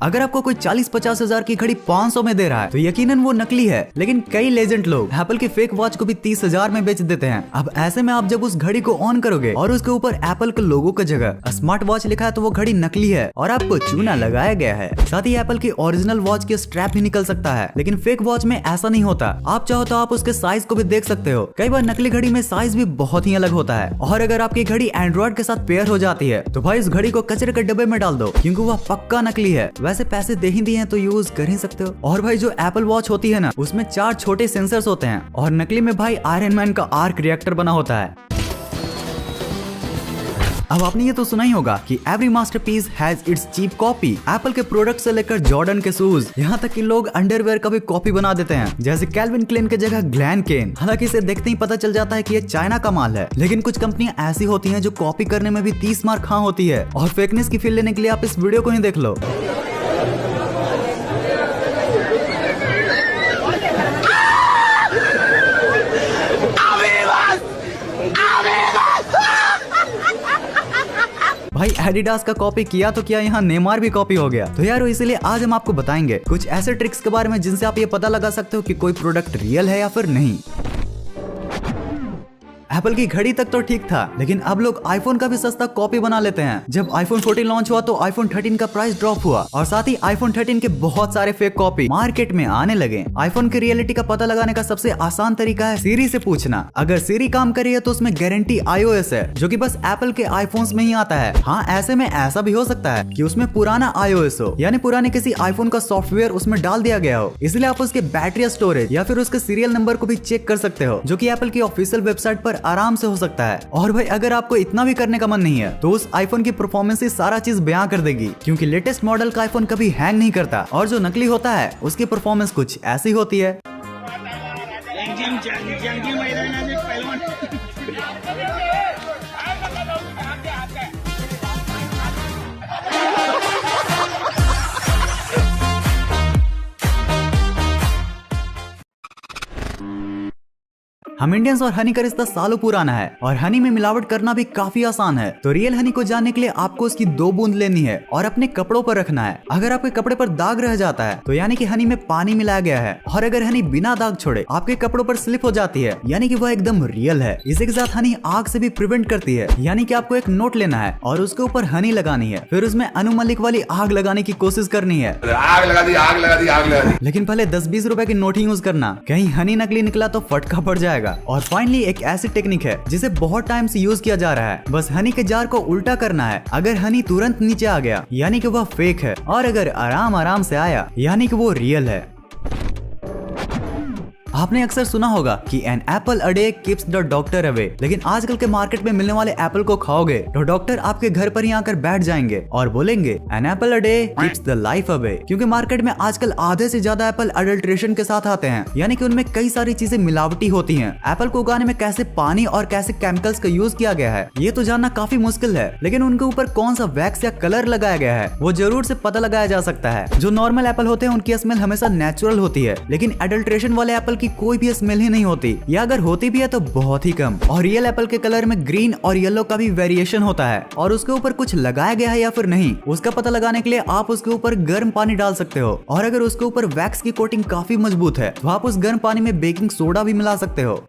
अगर आपको कोई 40-50 हजार की घड़ी 500 में दे रहा है तो यकीनन वो नकली है, लेकिन कई लेजेंड लोग एप्पल की फेक वॉच को भी 30 हजार में बेच देते हैं। अब ऐसे में आप जब उस घड़ी को ऑन करोगे और उसके ऊपर एप्पल के लोगो की जगह स्मार्ट वॉच लिखा है तो वो घड़ी नकली है और आपको चूना लगाया गया है। साथ ही एप्पल की ओरिजिनल वॉच की स्ट्रैप भी निकल सकता है, लेकिन फेक वॉच में ऐसा नहीं होता। आप चाहो तो आप उसके साइज को भी देख सकते हो। कई बार नकली घड़ी में साइज भी बहुत ही अलग होता है, और अगर आपकी घड़ी एंड्रॉइड के साथ पेयर हो जाती है तो भाई उस घड़ी को कचरे के डब्बे में डाल दो, क्योंकि वह पक्का नकली है। वैसे पैसे दे ही दिए हैं तो यूज कर ही सकते हो। और भाई जो एप्पल वॉच होती है ना, उसमें 4 छोटे सेंसर्स होते हैं और नकली में भाई आयरन मैन का आर्क रिएक्टर बना होता है। अब आपने ये तो सुना ही होगा कि every masterpiece has its cheap copy. Apple के प्रोडक्ट से लेकर जॉर्डन के शूज, यहाँ तक कि लोग अंडरवेयर का भी कॉपी बना देते हैं, जैसे कैल्विन क्लेन की जगह ग्लैन केन। हालांकि इसे देखते ही पता चल जाता है कि ये चाइना का माल है, लेकिन कुछ कंपनियां ऐसी होती हैं जो कॉपी करने में भी 30 मार खा होती है। और फेकनेस की फील लेने के लिए आप इस वीडियो को ही देख लो। भाई एडिडास का कॉपी किया तो क्या, यहाँ नेमार भी कॉपी हो गया। तो यार इसीलिए आज हम आपको बताएंगे कुछ ऐसे ट्रिक्स के बारे में जिनसे आप ये पता लगा सकते हो कि कोई प्रोडक्ट रियल है या फिर नहीं। एप्पल की घड़ी तक तो ठीक था, लेकिन अब लोग आईफोन का भी सस्ता कॉपी बना लेते हैं। जब आईफोन 14 लॉन्च हुआ तो आईफोन 13 का प्राइस ड्रॉप हुआ और साथ ही आईफोन 13 के बहुत सारे फेक कॉपी मार्केट में आने लगे। आईफोन की रियलिटी का पता लगाने का सबसे आसान तरीका है सीरी से पूछना। अगर सीरी काम कर रही है तो उसमें गारंटी iOS है, जो कि बस एप्पल के आईफोन्स में ही आता है। हाँ, ऐसे में ऐसा भी हो सकता है कि उसमें पुराना iOS हो, यानी पुराने किसी आईफोन का सॉफ्टवेयर उसमें डाल दिया गया हो। इसलिए आप उसके बैटरी स्टोरेज या फिर उसके सीरियल नंबर को भी चेक कर सकते हो, जो कि एप्पल की ऑफिशियल वेबसाइट पर आराम से हो सकता है। और भाई अगर आपको इतना भी करने का मन नहीं है तो उस आईफोन की परफॉर्मेंस ही सारा चीज बयां कर देगी, क्योंकि लेटेस्ट मॉडल का आईफोन कभी हैंग नहीं करता और जो नकली होता है उसकी परफॉर्मेंस कुछ ऐसी होती है। हम इंडियंस और हनी का रिश्ता सालों पुराना है और हनी में मिलावट करना भी काफी आसान है। तो रियल हनी को जानने के लिए आपको उसकी 2 बूंद लेनी है और अपने कपड़ों पर रखना है। अगर आपके कपड़े पर दाग रह जाता है तो यानी कि हनी में पानी मिलाया गया है, और अगर हनी बिना दाग छोड़े आपके कपड़ों पर स्लिप हो जाती है यानी कि वह एकदम रियल है। इसी के साथ हनी आग से भी प्रिवेंट करती है, यानी कि आपको एक नोट लेना है और उसके ऊपर हनी लगानी है, फिर उसमें अनु मलिक वाली आग लगाने की कोशिश करनी है। आग लगा दी, आग लगा दी, आग लगा दी। लेकिन पहले 10-20 रुपए की नोट ही यूज करना, कहीं हनी नकली निकला तो फटका पड़ जाएगा। और फाइनली एक ऐसी टेक्निक है जिसे बहुत टाइम से यूज किया जा रहा है। बस हनी के जार को उल्टा करना है। अगर हनी तुरंत नीचे आ गया यानी कि वह फेक है, और अगर आराम आराम से आया यानी कि वो रियल है। आपने अक्सर सुना होगा कि an apple a day keeps the doctor away, लेकिन आजकल के मार्केट में मिलने वाले एप्पल को खाओगे तो डॉक्टर आपके घर पर ही आकर बैठ जाएंगे और बोलेंगे an apple a day keeps the life away, क्योंकि मार्केट में आजकल आधे से ज्यादा एप्पल अडल्ट्रेशन के साथ आते हैं, यानी कि उनमें कई सारी चीजें मिलावटी होती हैं। एप्पल को उगाने में कैसे पानी और कैसे केमिकल्स का यूज किया गया है ये तो जानना काफी मुश्किल है, लेकिन उनके ऊपर कौन सा वैक्स या कलर लगाया गया है वो जरूर से पता लगाया जा सकता है। जो नॉर्मल एप्पल होते हैं उनकी स्मेल हमेशा नेचुरल होती है, लेकिन अडल्ट्रेशन वाले एप्पल की कोई भी स्मेल ही नहीं होती, या अगर होती भी है तो बहुत ही कम। और रियल एप्पल के कलर में ग्रीन और येलो का भी वेरिएशन होता है, और उसके ऊपर कुछ लगाया गया है या फिर नहीं उसका पता लगाने के लिए आप उसके ऊपर गर्म पानी डाल सकते हो, और अगर उसके ऊपर वैक्स की कोटिंग काफी मजबूत है तो आप उस गर्म पानी में बेकिंग सोडा भी मिला सकते हो।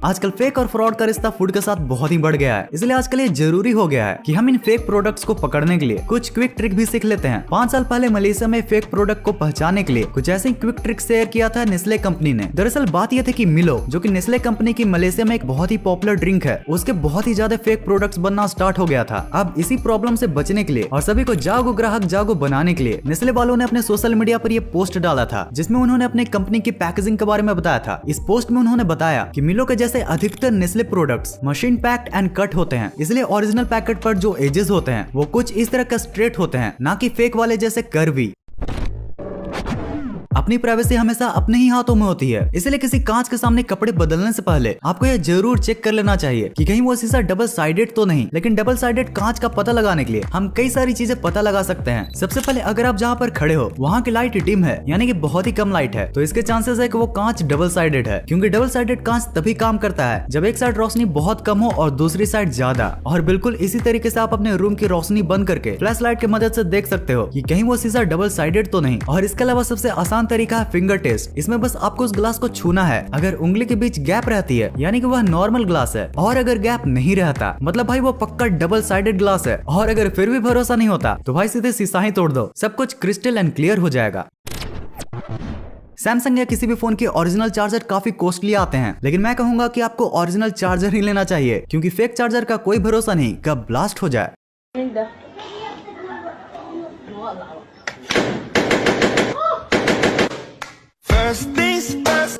आजकल फेक और फ्रॉड का रिश्ता फूड के साथ बहुत ही बढ़ गया है, इसलिए आजकल ये जरूरी हो गया है कि हम इन फेक प्रोडक्ट्स को पकड़ने के लिए कुछ क्विक ट्रिक भी सीख लेते हैं। 5 साल पहले मलेशिया में फेक प्रोडक्ट को पहचानने के लिए कुछ ऐसे क्विक ट्रिक शेयर किया था नेस्ले कंपनी ने। दरअसल बात यह थी कि मिलो, जो कि नेस्ले कंपनी की मलेशिया में एक बहुत ही पॉपुलर ड्रिंक है, उसके बहुत ही ज्यादा फेक प्रोडक्ट्स बनना स्टार्ट हो गया था। अब इसी प्रॉब्लम से बचने के लिए और सभी को जागो ग्राहक जागो बनाने के लिए नेस्ले वालों ने अपने सोशल मीडिया पर यह पोस्ट डाला था, जिसमें उन्होंने अपने कंपनी की पैकेजिंग के बारे में बताया था। इस पोस्ट में उन्होंने बताया कि मिलो के जैसे अधिकतर Nestle products machine packed and cut होते हैं, इसलिए ओरिजिनल पैकेट पर जो एजेस होते हैं वो कुछ इस तरह का स्ट्रेट होते हैं, ना कि फेक वाले जैसे कर्वी। अपनी प्राइवेसी हमेशा अपने ही हाथों में होती है, इसलिए किसी कांच के सामने कपड़े बदलने से पहले आपको यह जरूर चेक कर लेना चाहिए कि कहीं वो शीशा डबल साइडेड तो नहीं। लेकिन डबल साइडेड कांच का पता लगाने के लिए हम कई सारी चीजें पता लगा सकते हैं। सबसे पहले अगर आप जहाँ पर खड़े हो वहाँ की लाइट डिम है, यानी कि बहुत ही कम लाइट है, तो इसके चांसेस है कि वो कांच डबल साइडेड है, क्योंकि डबल साइडेड कांच तभी काम करता है जब एक साइड रोशनी बहुत कम हो और दूसरी साइड ज्यादा। और बिल्कुल इसी तरीके से आप अपने रूम की रोशनी बंद करके फ्लैश लाइट की मदद से देख सकते हो कि कहीं वो शीशा डबल साइडेड तो नहीं। और इसके अलावा सबसे आसान तरीका है फिंगर टेस्ट। इसमें बस आपको उस ग्लास को छूना है, अगर उंगली के बीच गैप रहती है यानी कि वह नॉर्मल ग्लास है, और अगर गैप नहीं रहता मतलब भाई वो पक्का डबल साइडेड ग्लास है, और अगर फिर भी भरोसा नहीं होता तो भाई सीधे शीशा ही तोड़ दो, सब कुछ क्रिस्टल एंड क्लियर हो जाएगा। सैमसंग या किसी भी फोन के ओरिजिनल चार्जर काफी कॉस्टली आते हैं, लेकिन मैं कहूंगा कि आपको ओरिजिनल चार्जर ही लेना चाहिए, क्योंकि फेक चार्जर का कोई भरोसा नहीं कब ब्लास्ट हो जाए।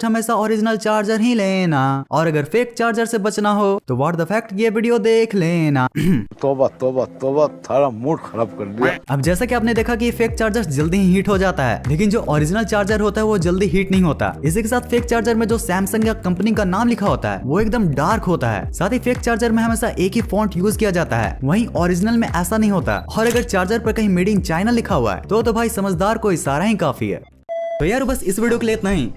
हमेशा ओरिजिनल चार्जर ही लेना, और अगर फेक चार्जर से बचना हो तो व्हाट द फैक्ट ये वीडियो देख लेना। तोबा तोबा तोबा, थारा मूड खराब कर दिया। अब जैसा कि आपने देखा कि फेक चार्जर जल्दी ही हीट हो जाता है, लेकिन जो ओरिजिनल चार्जर होता है वो जल्दी हीट नहीं होता। इसी के साथ फेक चार्जर में जो सैमसंग या कंपनी का नाम लिखा होता है वो एकदम डार्क होता है। साथ ही फेक चार्जर में हमेशा एक ही फॉन्ट यूज किया जाता है, वहीं ओरिजिनल में ऐसा नहीं होता। और अगर चार्जर पर कहीं मेड इन चाइना लिखा हुआ है तो भाई समझदार को इशारा ही काफी है। तो यार बस इस वीडियो के लिए इतना ही।